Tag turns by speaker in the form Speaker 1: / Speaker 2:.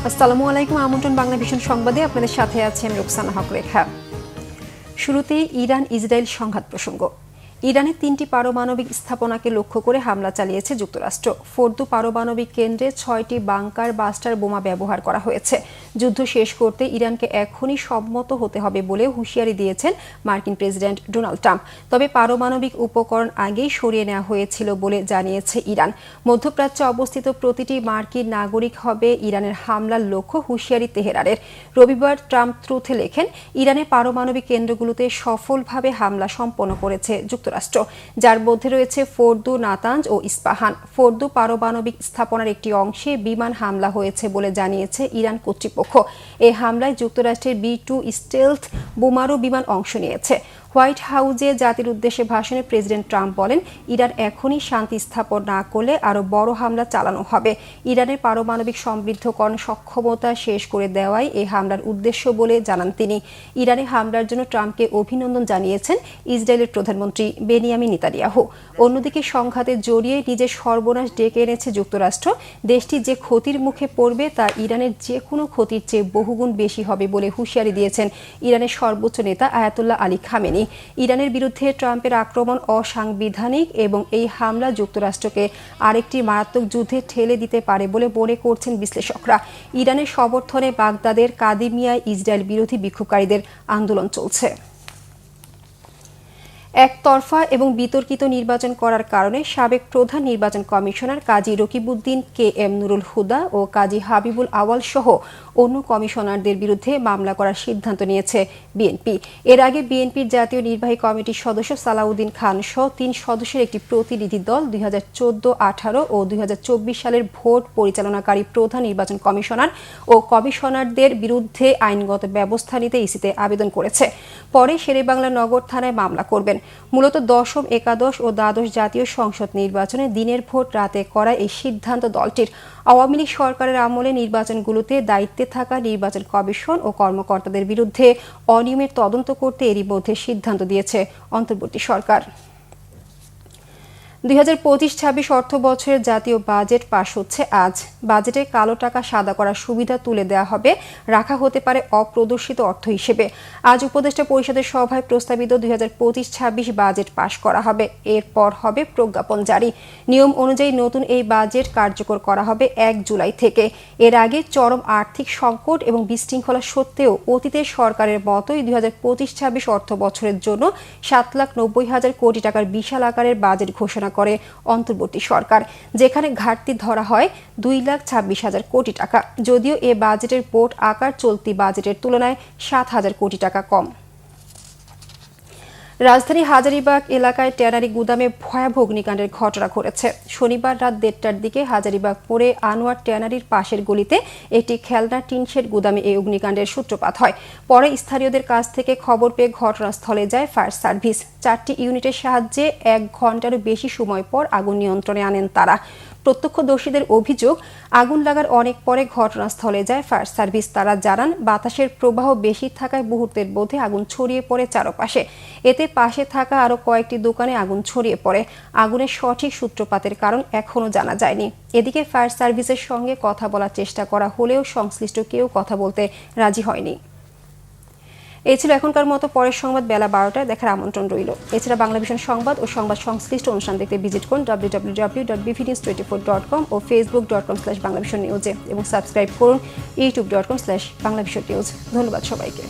Speaker 1: আসসালামু আলাইকুম। আমন্ত্রণ বাংলা ভিশন সংবাদে আপনাদের সাথে আছি আমি রুকসানা হক রেখা। শুরুতেই ইরান ইসরায়েল সংঘাত প্রসঙ্গ। ইরানের 3টি পারমাণবিক স্থাপনাকে লক্ষ্য করে হামলা চালিয়েছে যুক্তরাষ্ট্র। ফোর্দো পারমাণবিক কেন্দ্রে 6টি বাংকার বাস্টার বোমা ব্যবহার করা হয়েছে। যুদ্ধ শেষ করতে ইরানকে এখনই সম্মত হতে হবে বলে হুঁশিয়ারি দিয়েছেন মার্কিন প্রেসিডেন্ট ডোনাল্ড ট্রাম্প। তবে পারমাণবিক উপকরণ আগেই সরিয়ে নেওয়া হয়েছিল বলে জানিয়েছে ইরান। মধ্যপ্রাচ্যে অবস্থিত প্রতিটি মার্কিন নাগরিক হবে ইরানের হামলার লক্ষ্য, হুঁশিয়ারি তেহরানের। রবিবার ট্রাম্প ট্রুথে লেখেন, ইরানের পারমাণবিক কেন্দ্রগুলোতে সফলভাবে হামলা সম্পন্ন করেছে যুক্তরাষ্ট্র, যার মধ্যে রয়েছে ফোর্দো, নাতাঞ্জ ও ইস্পাহান। ফোর্দো পারমাণবিক স্থাপনার একটি অংশে বিমান হামলা হয়েছে বলে জানিয়েছে ইরান কর্তৃপক্ষ। এই হামলায় যুক্তরাষ্ট্রের B-2 স্টেলথ বোমারু বিমান অংশ নিয়েছে। হোয়াইট হাউসে জাতির উদ্দেশ্যে ভাষণে প্রেসিডেন্ট ট্রাম্প বলেন, ইরান এখনই শান্তি স্থাপন না করলে আরও বড় হামলা চালানো হবে। ইরানের পারমাণবিক সমৃদ্ধকরণ সক্ষমতা শেষ করে দেওয়াই এই হামলার উদ্দেশ্য বলে জানান তিনি। ইরানের হামলার জন্য ট্রাম্পকে অভিনন্দন জানিয়েছেন ইসরায়েলের প্রধানমন্ত্রী বেনিয়ামিন নেতানিয়াহু। অন্যদিকে সংঘাতে জড়িয়ে নিজের সর্বনাশ ডেকে এনেছে যুক্তরাষ্ট্র। দেশটি যে ক্ষতির মুখে পড়বে তা ইরানের যে কোনো ক্ষতির চেয়ে বহুগুণ বেশি হবে বলে হুঁশিয়ারি দিয়েছেন ইরানের সর্বোচ্চ নেতা আয়াতুল্লাহ আলী খামেনি। ইরানের বিরুদ্ধে ট্রাম্পের আক্রমণ অসাংবিধানিক এবং এই হামলা যুক্তরাষ্ট্রকে আরেকটি মারাত্মক যুদ্ধে ঠেলে দিতে পারে বলে মনে করছেন বিশ্লেষকরা। ইরানের সমর্থনে বাগদাদের কাদিমিয়ায় ইসরায়েল বিরোধী বিক্ষোভকারীদের আন্দোলন চলছে। একতরফা এবং বিতর্কিত নির্বাচন করার কারণে সাবেক প্রধান নির্বাচন কমিশনার কাজী রকিবউদ্দিন KM নুরুল হুদা ও কাজী হাবিবুল আওয়াল সহ অন্য কমিশনারদের বিরুদ্ধে মামলা করার সিদ্ধান্ত নিয়েছে বিএনপি। এর আগে বিএনপির জাতীয় নির্বাহী কমিটির সদস্য সালাউদ্দিন খান সহ 3 সদস্যের একটি প্রতিনিধি দল 2014, 18 ও 2024 সালের ভোট পরিচালনাকারী প্রধান নির্বাচন কমিশনার ও কমিশনারদের বিরুদ্ধে আইনগত ব্যবস্থা নিতে ইসিতে আবেদন করেছে। পরে শেরেবাংলা নগর থানায় মামলা করবেন। মূলত দশম, একাদশ ও দ্বাদশ জাতীয় সংসদ নির্বাচনে দিনের ভোট রাতে করা এই সিদ্ধান্ত দলটির। আওয়ামী লীগ সরকারের আমলে নির্বাচনগুলোতে দায়িত্বে থাকা নির্বাচন কমিশন ও কর্মকর্তাদের বিরুদ্ধে অনিয়মের তদন্ত করতে এরই মধ্যে সিদ্ধান্ত দিয়েছে অন্তর্বর্তী সরকার। 2025-26 অর্থ বছরের জাতীয় বাজেট পাশ হচ্ছে আজ। বাজেটে কালো টাকা সাদা করার সুবিধা তুলে দেওয়া হবে, রাখা হতে পারে অপ্রদর্শিত অর্থ হিসেবে। আজ উপদেষ্টা পরিষদের সভায় প্রস্তাবিত 2025-26 বাজেট পাশ করা হবে। এরপর হবে প্রজ্ঞাপন জারি। নিয়ম অনুযায়ী নতুন এই বাজেট কার্যকর করা হবে 1 জুলাই থেকে। এর আগে চরম আর্থিক সংকট এবং বিশৃঙ্খলা সত্ত্বেও অতীতের সরকারের মতোই 2025-26 অর্থ বছরের জন্য 7,90,000 কোটি টাকার বিশাল আকারের বাজেট ঘোষণা করে অন্তর্বর্তী সরকার, যেখানে ঘাটতি ধরা হয় 2,26,000 কোটি টাকা। যদিও এ বাজেটের মোট আকার চলতি বাজেটের তুলনায় 7,000 কোটি টাকা কম। রাজধানী হাজারীবাগ এলাকায় ট্যানারি গুদামে ভয়াবহ অগ্নিকাণ্ডের ঘটনা ঘটেছে। শনিবার রাত 1:30টার দিকে হাজারীবাগ মোড়ে আনোয়ার ট্যানারির পাশের গলিতে একটি খেলনা টিনশেড গুদামে এই অগ্নিকাণ্ডের সূত্রপাত হয়। পরে স্থানীয়দের কাছ থেকে খবর পেয়ে ঘটনাস্থলে যায় ফায়ার সার্ভিস। 4টি ইউনিটের সাহায্যে 1 ঘন্টারও বেশি সময় পর আগুন নিয়ন্ত্রণে আনেন তারা। প্রত্যক্ষদর্শীদের অভিযোগ, আগুন লাগার অনেক পরে ঘটনাস্থলে যায় ফায়ার সার্ভিস। তারা জানান, বাতাসের প্রবাহ বেশি থাকায় মুহূর্তের মধ্যে আগুন ছড়িয়ে পড়ে চারপাশে। এতে পাশে থাকা আরও কয়েকটি দোকানে আগুন ছড়িয়ে পড়ে। আগুনের সঠিক সূত্রপাতের কারণ এখনও জানা যায়নি। এদিকে ফায়ার সার্ভিসের সঙ্গে কথা বলার চেষ্টা করা হলেও সংশ্লিষ্ট কেউ কথা বলতে রাজি হয়নি। এই ছিল এখনকার মতো। পরের সংবাদ বেলা 12টায় দেখার আমন্ত্রণ রইল। এছাড়া বাংলা ভিশন সংবাদ ও সংবাদ সংশ্লিষ্ট অনুষ্ঠান দেখতে ভিজিট করুন www.bvnews24.com ও facebook.com/banglavisionnews এবং সাবস্ক্রাইব করুন youtube.com/banglavisionnews। ধন্যবাদ সবাইকে।